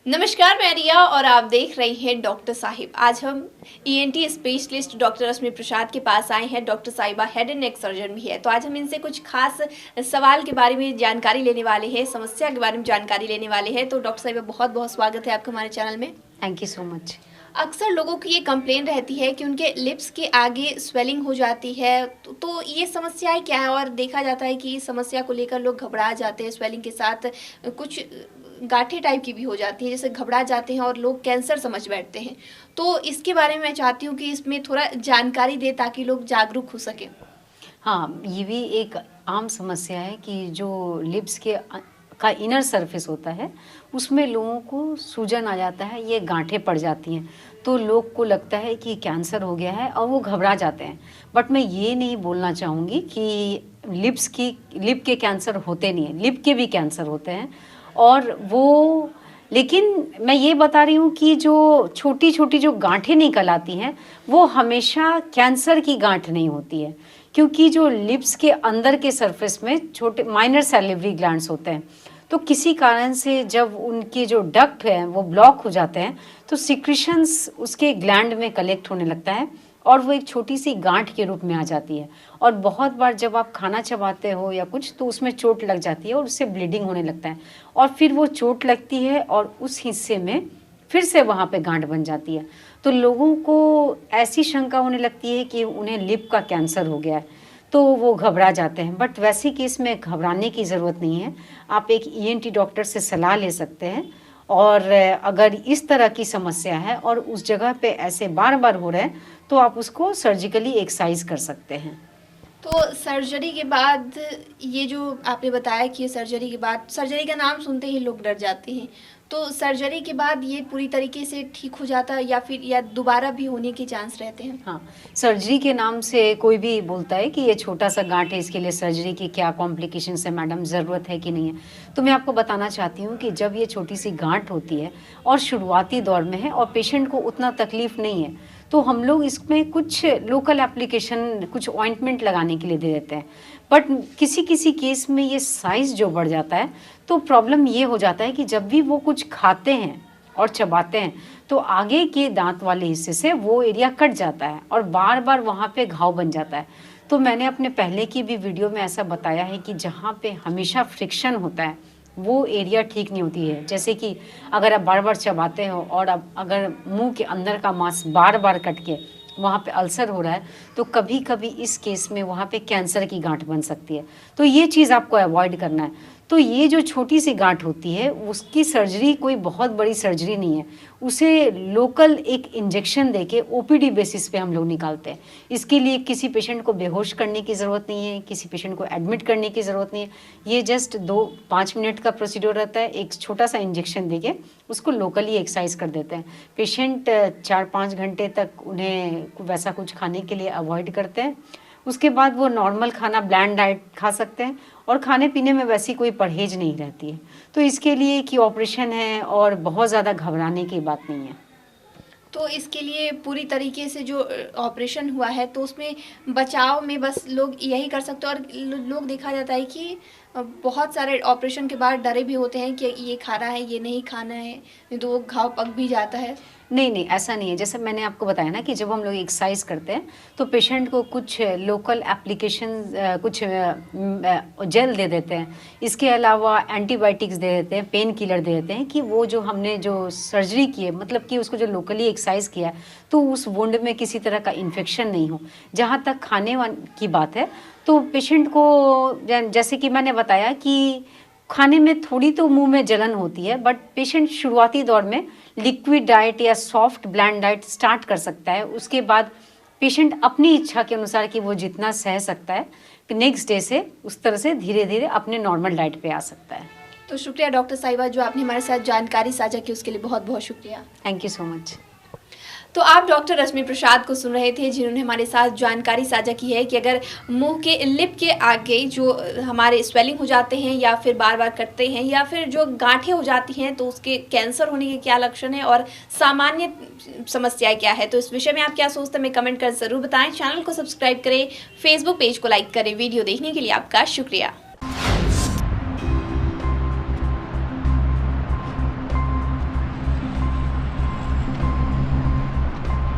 नमस्कार, मैं रिया और आप देख रहे हैं डॉक्टर साहिब। आज हम ईएनटी स्पेशलिस्ट डॉक्टर रश्मि प्रसाद के पास आए हैं। डॉक्टर साहिबा हेड एंड नेक सर्जन भी है, तो आज हम इनसे कुछ खास सवाल के बारे में जानकारी लेने वाले हैं, समस्या के बारे में जानकारी लेने वाले हैं। तो डॉक्टर साहिबा, बहुत बहुत स्वागत है आपका हमारे चैनल में। Thank you so much. अक्सर लोगों की ये कंप्लेन रहती है कि उनके लिप्स के आगे स्वेलिंग हो जाती है, तो ये समस्याएं क्या है? और देखा जाता है कि इस समस्या को लेकर लोग घबरा जाते हैं। स्वेलिंग के साथ कुछ गांठें टाइप की भी हो जाती है, जैसे घबरा जाते हैं और लोग कैंसर समझ बैठते हैं। तो इसके बारे में मैं चाहती हूँ कि इसमें थोड़ा जानकारी दे ताकि लोग जागरूक हो सकें। हाँ, ये भी एक आम समस्या है कि जो लिप्स के का इनर सरफेस होता है उसमें लोगों को सूजन आ जाता है, ये गांठें पड़ जाती हैं, तो लोग को लगता है कि कैंसर हो गया है और वो घबरा जाते हैं। बट मैं ये नहीं बोलना चाहूँगी कि लिप के कैंसर होते नहीं हैं, लिप के भी कैंसर होते हैं। और वो लेकिन मैं ये बता रही हूँ कि जो छोटी छोटी जो गांठें निकल आती हैं वो हमेशा कैंसर की गांठ नहीं होती है, क्योंकि जो लिप्स के अंदर के सरफेस में छोटे माइनर सैलिवरी ग्लैंड्स होते हैं, तो किसी कारण से जब उनके जो डक्ट हैं वो ब्लॉक हो जाते हैं तो सिक्रीशंस उसके ग्लैंड में कलेक्ट होने लगता है और वो एक छोटी सी गांठ के रूप में आ जाती है। और बहुत बार जब आप खाना चबाते हो या कुछ तो उसमें चोट लग जाती है और उससे ब्लीडिंग होने लगता है, और फिर वो चोट लगती है और उस हिस्से में फिर से वहाँ पे गांठ बन जाती है। तो लोगों को ऐसी शंका होने लगती है कि उन्हें लिप का कैंसर हो गया है, तो वो घबरा जाते हैं। बट वैसे केस में घबराने की ज़रूरत नहीं है, आप एक ईएनटी डॉक्टर से सलाह ले सकते हैं। और अगर इस तरह की समस्या है और उस जगह पे ऐसे बार बार हो रहे हैं तो आप उसको सर्जिकली एक्साइज कर सकते हैं। तो सर्जरी के बाद ये जो आपने बताया कि सर्जरी के बाद, सर्जरी का नाम सुनते ही लोग डर जाते हैं, तो सर्जरी के बाद ये पूरी तरीके से ठीक हो जाता है या फिर दोबारा भी होने के चांस रहते हैं? हाँ, सर्जरी के नाम से कोई भी बोलता है कि ये छोटा सा गांठ है, इसके लिए सर्जरी की क्या कॉम्प्लिकेशंस है मैडम, ज़रूरत है कि नहीं है। तो मैं आपको बताना चाहती हूँ कि जब ये छोटी सी गांठ होती है और शुरुआती दौर में है और पेशेंट को उतना तकलीफ नहीं है, तो हम लोग इसमें कुछ लोकल एप्लीकेशन, कुछ ऑइंटमेंट लगाने के लिए दे देते हैं। बट किसी किसी केस में ये साइज़ जो बढ़ जाता है तो प्रॉब्लम ये हो जाता है कि जब भी वो कुछ खाते हैं और चबाते हैं तो आगे के दांत वाले हिस्से से वो एरिया कट जाता है और बार बार वहाँ पे घाव बन जाता है। तो मैंने अपने पहले की भी वीडियो में ऐसा बताया है कि जहाँ पे हमेशा फ्रिक्शन होता है वो एरिया ठीक नहीं होती है। जैसे कि अगर आप बार बार चबाते हो और अब अगर मुंह के अंदर का मांस बार बार कट के वहाँ पे अल्सर हो रहा है तो कभी कभी इस केस में वहाँ पे कैंसर की गांठ बन सकती है। तो ये चीज़ आपको अवॉइड करना है। तो ये जो छोटी सी गांठ होती है उसकी सर्जरी कोई बहुत बड़ी सर्जरी नहीं है, उसे लोकल एक इंजेक्शन देके ओपीडी बेसिस पे हम लोग निकालते हैं। इसके लिए किसी पेशेंट को बेहोश करने की ज़रूरत नहीं है, किसी पेशेंट को एडमिट करने की ज़रूरत नहीं है। ये जस्ट 2-5 मिनट का प्रोसीड्योर रहता है, एक छोटा सा इंजेक्शन देके उसको लोकली एक्सरसाइज कर देते हैं। पेशेंट 4-5 घंटे तक उन्हें वैसा कुछ खाने के लिए अवॉइड करते हैं। उसके बाद वो नॉर्मल खाना, ब्लैंड डाइट खा सकते हैं और खाने पीने में वैसी कोई परहेज नहीं रहती है। तो इसके लिए कि ऑपरेशन है और बहुत ज़्यादा घबराने की बात नहीं है। तो इसके लिए पूरी तरीके से जो ऑपरेशन हुआ है तो उसमें बचाव में बस लोग यही कर सकते हैं। और लोग देखा जाता है कि बहुत सारे ऑपरेशन के बाद डरे भी होते हैं कि ये खाना है, ये नहीं खाना है, नहीं तो वो घाव पक भी जाता है। नहीं, ऐसा नहीं है। जैसे मैंने आपको बताया ना कि जब हम लोग एक्सरसाइज करते हैं तो पेशेंट को कुछ लोकल एप्लीकेशन, कुछ जेल दे देते हैं। इसके अलावा एंटीबायोटिक्स दे देते हैं, पेन किलर दे देते हैं कि वो जो हमने जो सर्जरी की है, मतलब कि उसको जो लोकली एक्सरसाइज किया तो उस वुंड में किसी तरह का इन्फेक्शन नहीं हो। जहाँ तक खाने की बात है तो पेशेंट को जैसे कि मैंने बताया कि खाने में थोड़ी तो मुंह में जलन होती है, बट पेशेंट शुरुआती दौर में लिक्विड डाइट या सॉफ्ट ब्लैंड डाइट स्टार्ट कर सकता है। उसके बाद पेशेंट अपनी इच्छा के अनुसार कि वो जितना सह सकता है, नेक्स्ट डे से उस तरह से धीरे धीरे अपने नॉर्मल डाइट पे आ सकता है। तो शुक्रिया डॉक्टर साहिबा, जो आपने हमारे साथ जानकारी साझा की उसके लिए बहुत बहुत शुक्रिया। Thank you so much. तो आप डॉक्टर रश्मि प्रसाद को सुन रहे थे, जिन्होंने हमारे साथ जानकारी साझा की है कि अगर मुंह के लिप के आगे जो हमारे स्वेलिंग हो जाते हैं या फिर बार बार कटते हैं या फिर जो गांठें हो जाती हैं तो उसके कैंसर होने के क्या लक्षण हैं और सामान्य समस्याएं क्या है। तो इस विषय में आप क्या सोचते हैं, हमें कमेंट कर ज़रूर बताएं। चैनल को सब्सक्राइब करें, फेसबुक पेज को लाइक करें। वीडियो देखने के लिए आपका शुक्रिया।